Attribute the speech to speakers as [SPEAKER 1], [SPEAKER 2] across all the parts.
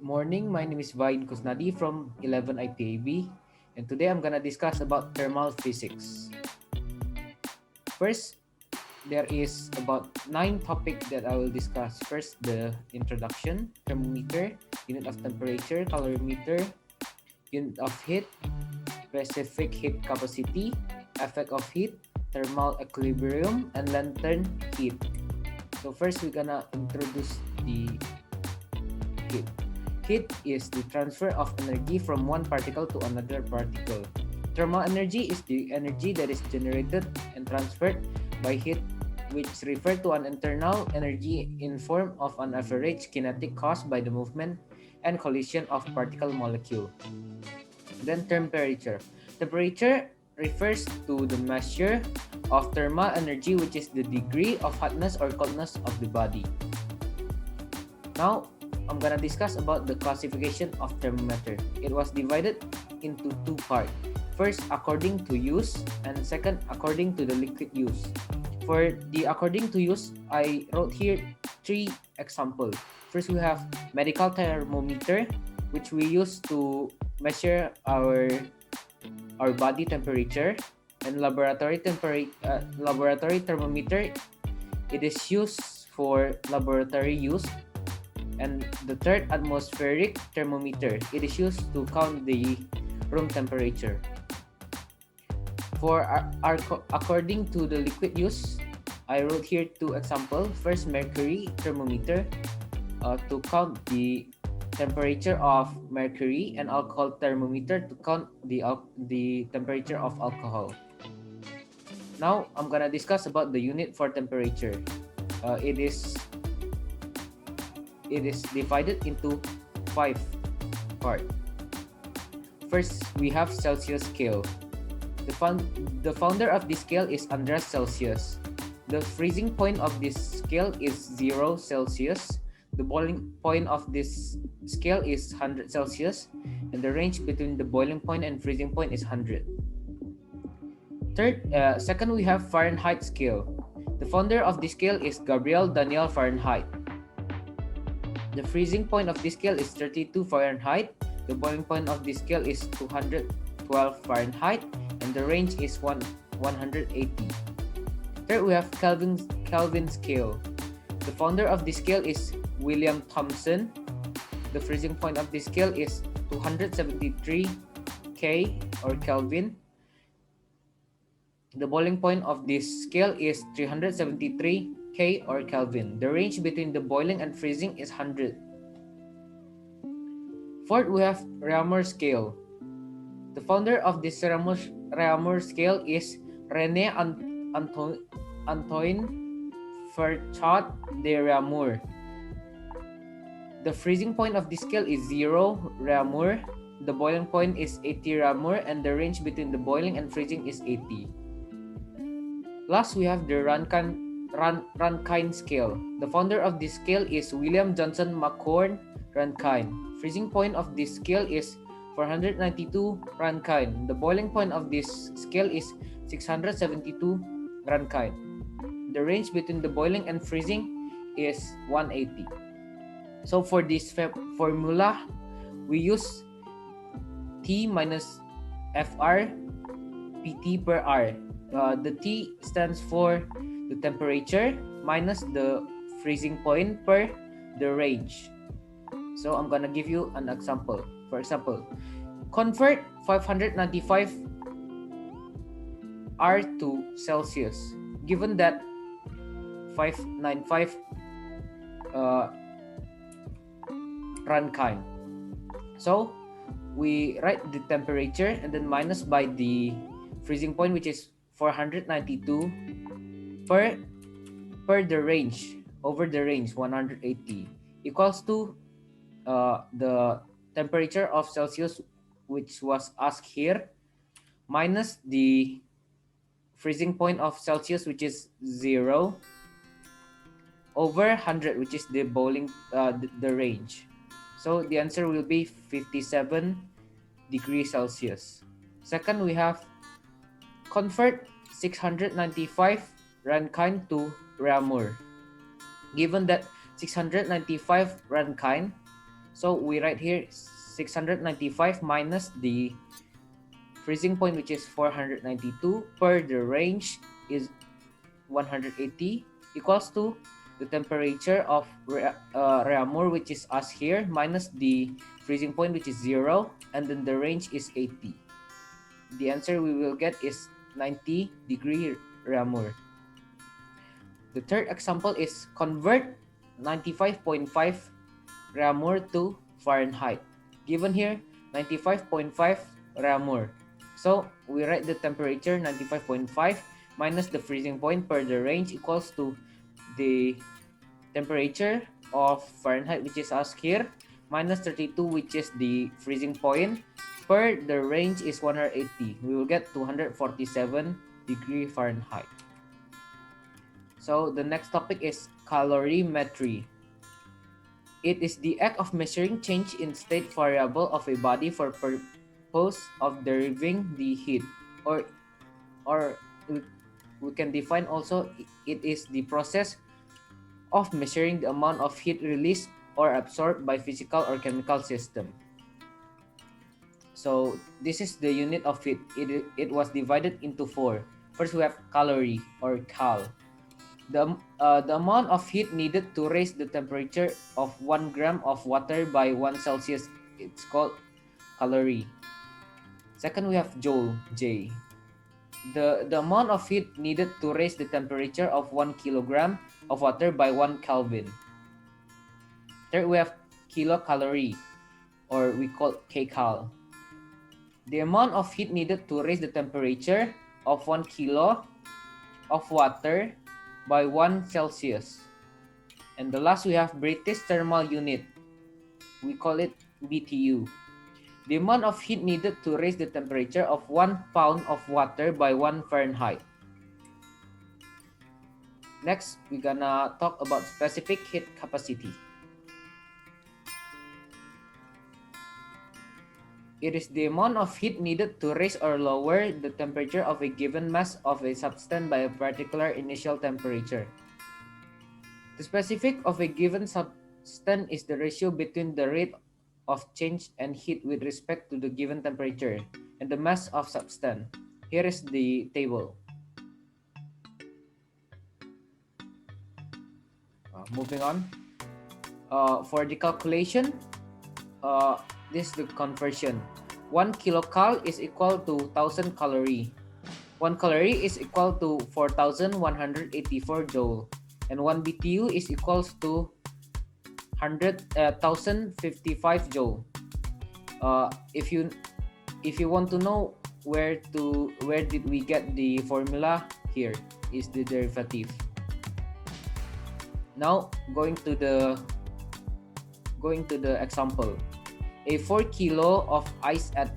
[SPEAKER 1] morning. My name is Vaiyeen from 11 IPAB, and today I'm gonna discuss about thermal physics. First, there is about 9 topics that I will discuss. First, the introduction, thermometer, unit of temperature, calorimeter, unit of heat, specific heat capacity, effect of heat, thermal equilibrium, and lantern heat. So first, we're gonna introduce the heat. Heat is the transfer of energy from one particle to another particle. Thermal energy is the energy that is generated and transferred by heat, which refer to an internal energy in form of an average kinetic caused by the movement and collision of particle molecule. Then temperature. Temperature refers to the measure of thermal energy, which is the degree of hotness or coldness of the body. Now, I'm gonna discuss about the classification of thermometer. It was divided into 2 parts. First, according to use, and second, according to the liquid use. For the according to use, I wrote here 3 examples. First, we have medical thermometer, which we use to measure our body temperature, and laboratory thermometer. It is used for laboratory use. And the third, atmospheric thermometer. It is used to count the room temperature. For according to the liquid use, I wrote here 2 examples. First, mercury thermometer to count the temperature of mercury, and alcohol thermometer to count the temperature of alcohol. Now, I'm gonna discuss about the unit for temperature. It is divided into 5 parts. First, we have Celsius scale. The founder of this scale is Andreas Celsius. The freezing point of this scale is 0 Celsius. The boiling point of this scale is 100 Celsius, and the range between the boiling point and freezing point is 100. Second, we have Fahrenheit scale. The founder of this scale is Gabriel Daniel Fahrenheit. The freezing point of this scale is 32 Fahrenheit. The boiling point of this scale is 212 Fahrenheit, and the range is 180. Third, we have Kelvin scale. The founder of this scale is William Thomson. The freezing point of this scale is 273 K or Kelvin. The boiling point of this scale is 373 K or Kelvin. The range between the boiling and freezing is 100. Fourth, we have Ramer scale. The founder of this Ramer scale is René Antoine Ferchat de Ramour. The freezing point of this scale is 0 Ramour. The boiling point is 80 Ramour, and the range between the boiling and freezing is 80. Last, we have the Rankine scale. The founder of this scale is William Johnson Macquorn Rankine. Freezing point of this scale is 492 Rankine. The boiling point of this scale is 672 Rankine. The range between the boiling and freezing is 180. So for this formula, we use T minus FR PT per R. The T stands for the temperature minus the freezing point per the range. So I'm gonna give you an example. For example, convert 595 R to Celsius. Given that 595 Rankine. So we write the temperature and then minus by the freezing point, which is 492 per the range, over the range 180, equals to the temperature of Celsius, which was asked here, minus the freezing point of Celsius, which is 0, over 100, which is the boiling the range. So the answer will be 57 degrees Celsius. Second, we have convert 695 Rankine to Ramour. Given that 695 Rankine, So we write here 695 minus the freezing point, which is 492, per the range is 180, equals to the temperature of Reaumur, which is us here, minus the freezing point, which is 0, and then the range is 80. The answer we will get is 90 degree Reaumur. The third example is convert 95.5 Reaumur to Fahrenheit. Given here, 95.5 Reaumur. So we write the temperature 95.5 minus the freezing point per the range equals to the temperature of Fahrenheit, which is us here, minus 32, which is the freezing point, per the range is 180. We will get 247 degree Fahrenheit. So the next topic is calorie metry. It is the act of measuring change in state variable of a body for purpose of deriving the heat, or we can define also it is the process of measuring the amount of heat released or absorbed by physical or chemical system. So this is the unit of heat. It was divided into 4. First we have calorie or cal. The amount of heat needed to raise the temperature of 1 gram of water by 1 Celsius, it's called calorie. Second, we have joule, J. The amount of heat needed to raise the temperature of 1 kilogram of water by 1 Kelvin. Third, we have kilocalorie, or we call kcal. The amount of heat needed to raise the temperature of 1 kilo of water by 1 Celsius. And the last we have British thermal unit. We call it BTU. The amount of heat needed to raise the temperature of 1 pound of water by 1 Fahrenheit. Next, we're gonna talk about specific heat capacity. It is the amount of heat needed to raise or lower the temperature of a given mass of a substance by a particular initial temperature. The specific of a given substance is the ratio between the rate of change and heat with respect to the given temperature and the mass of substance. Here is the table. Moving on. For the calculation, this is the conversion. 1 kilocal is equal to 1000 calorie. 1 calorie is equal to 4184 joule. And 1 BTU is equals to 1055 joule. If you want to know where did we get the formula, here is the derivative. Now going to the example. A 4 kilo of ice at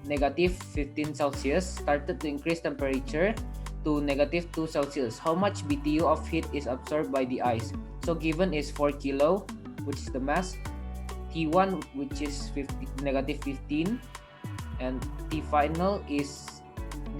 [SPEAKER 1] negative 15 Celsius started to increase temperature to negative 2 Celsius. How much BTU of heat is absorbed by the ice? So given is 4 kilo, which is the mass, T1, which is negative 15, and T final is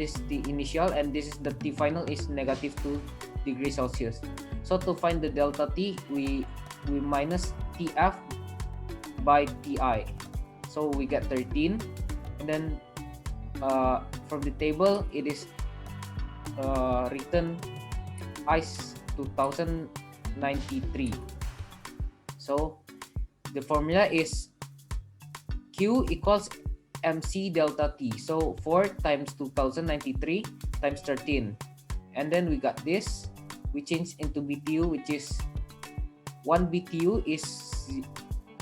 [SPEAKER 1] this the initial, and this is the T final is negative 2 degrees Celsius. So to find the delta T, we minus TF by Ti. So we get 13, and then from the table it is written ice 2093. So the formula is Q equals MC delta T. So 4 times 2093 times 13, and then we got this. We change into BTU, which is 1 BTU is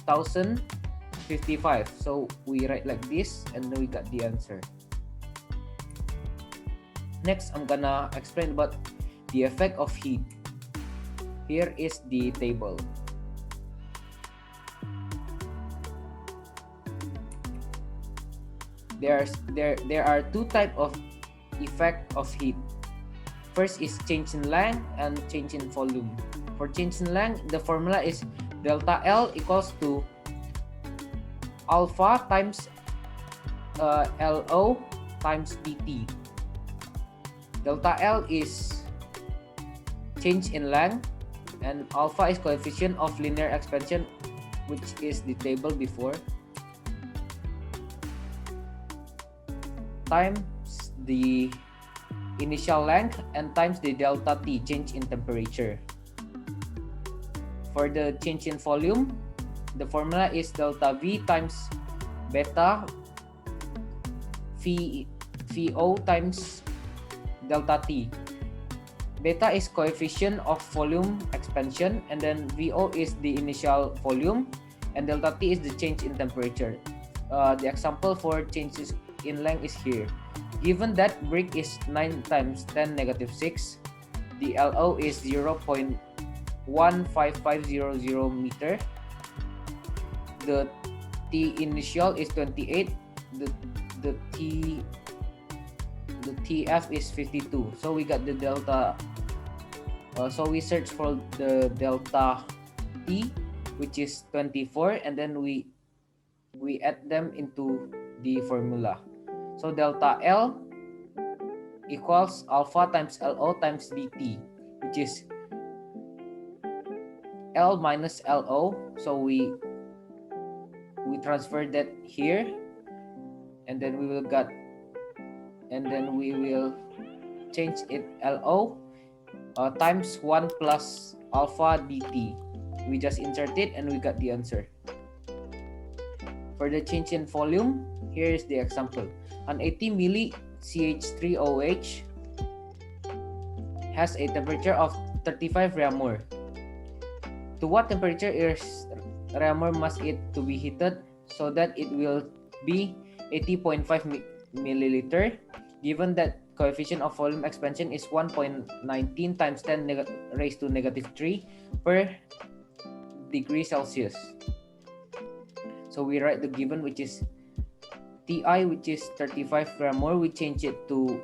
[SPEAKER 1] 1055. So we write like this, and then we got the answer. Next, I'm gonna explain about the effect of heat. Here is the table. There are two types of effect of heat. First is change in length and change in volume. For change in length, the formula is delta L equals to alpha times LO times dt. Delta L is change in length, and alpha is coefficient of linear expansion which is the table before, times the initial length and times the delta T, change in temperature. For the change in volume, the formula is delta V times beta VO times delta T. Beta is coefficient of volume expansion, and then VO is the initial volume, and delta T is the change in temperature. The example for changes in length is here. Given that brick is 9 times 10 negative 6, the LO is 0.15500 meter. The T initial is 28. The TF is 52. So we got the delta. So we search for the delta T, which is 24, and then we add them into the formula. So delta L equals alpha times LO times dt, which is L minus LO. So we transfer that here, and then we will change it LO times 1 plus alpha dt. We just insert it and we got the answer. For the change in volume, here is the example. An 80 milli CH3OH has a temperature of 35 reamour. To what temperature is reamour must it to be heated so that it will be 80.5 milliliter? Given that coefficient of volume expansion is 1.19 times 10 raised to negative 3 per degree Celsius. So we write the given, which is Ti, which is 35 reamour. We change it to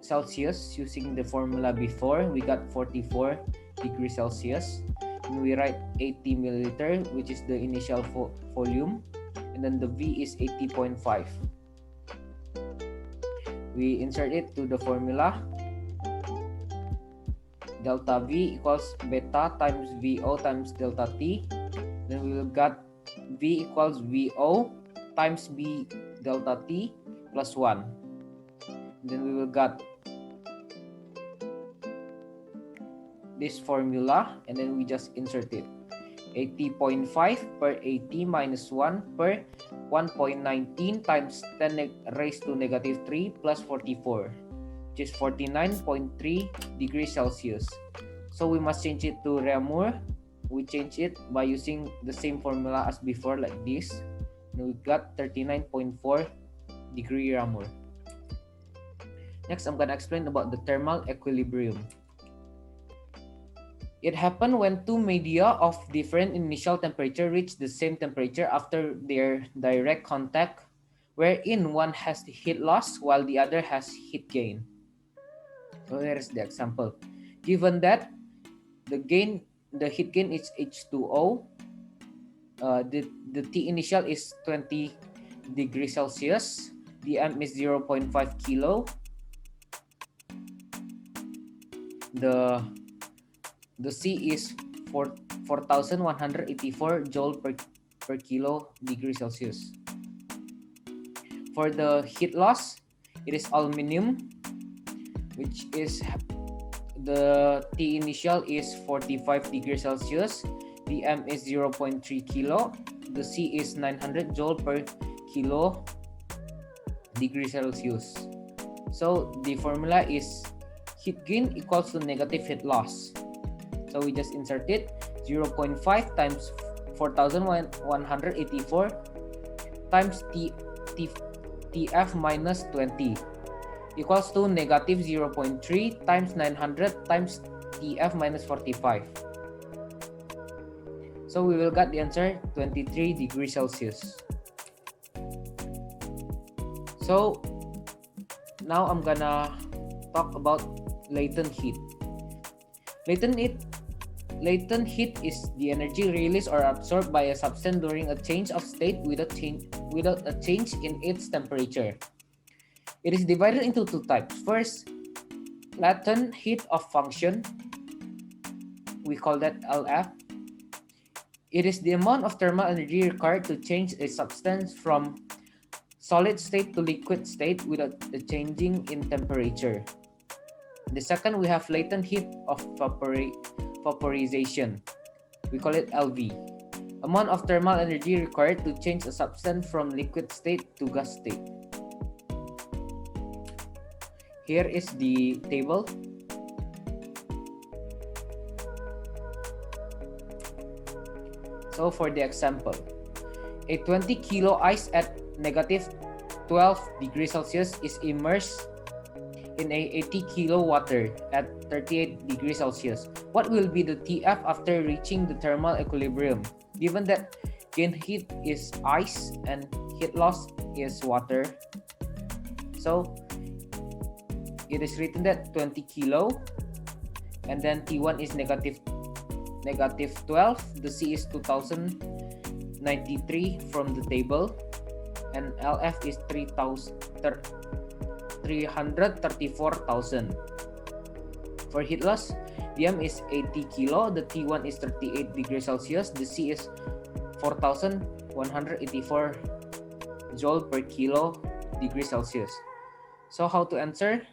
[SPEAKER 1] Celsius using the formula before. We got 44 degrees Celsius. And we write 80 milliliter, which is the initial volume. And then the V is 80.5. We insert it to the formula. Delta V equals beta times VO times delta T. Then we will got V equals VO times B delta T plus 1. Then we will got this formula, and then we just insert it. 80.5 per 80 minus 1 per 1.19 times 10 raised to negative 3 plus 44, which is 49.3 degrees Celsius. So we must change it to reamour. We change it by using the same formula as before, like this. And we got 39.4 degree reamour. Next, I'm gonna explain about the thermal equilibrium. It happened when two media of different initial temperature reach the same temperature after their direct contact, wherein one has heat loss while the other has heat gain. So here is the example. Given that the heat gain is H2O, the T initial is 20 degrees Celsius, the M is 0.5 kilo, the C is 4,184 joule per kilo degree Celsius. For the heat loss, it is aluminum, which is the T initial is 45 degrees Celsius, the M is 0.3 kilo, the C is 900 joule per kilo degree Celsius. So the formula is heat gain equals to negative heat loss. So we just insert it. 0.5 times 4,184 times TF minus 20 equals to negative 0.3 times 900 times TF minus 45. So we will get the answer 23 degrees Celsius. So now I'm gonna talk about latent heat. Latent heat is the energy released or absorbed by a substance during a change of state without a change in its temperature. It is divided into two types. First, latent heat of function. We call that LF. It is the amount of thermal energy required to change a substance from solid state to liquid state without the changing in temperature. The second, we have latent heat of vaporization. We call it LV. Amount of thermal energy required to change a substance from liquid state to gas state. Here is the table. So for the example, a 20 kilo ice at negative 12 degrees Celsius is immersed in a 80 kilo water at 38 degrees Celsius. What will be the TF after reaching the thermal equilibrium? Given that gain heat is ice and heat loss is water, so it is written that 20 kilo, and then T1 is negative 12, the C is 2093 from the table, and LF is 334,000. For heat loss, DM is 80 kilo, the T1 is 38 degrees Celsius, the C is 4,184 joule per kilo degrees Celsius. So how to answer?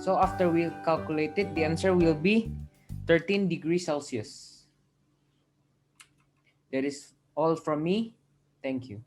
[SPEAKER 1] So after we calculate it, the answer will be 13 degrees Celsius. That is all from me. Thank you.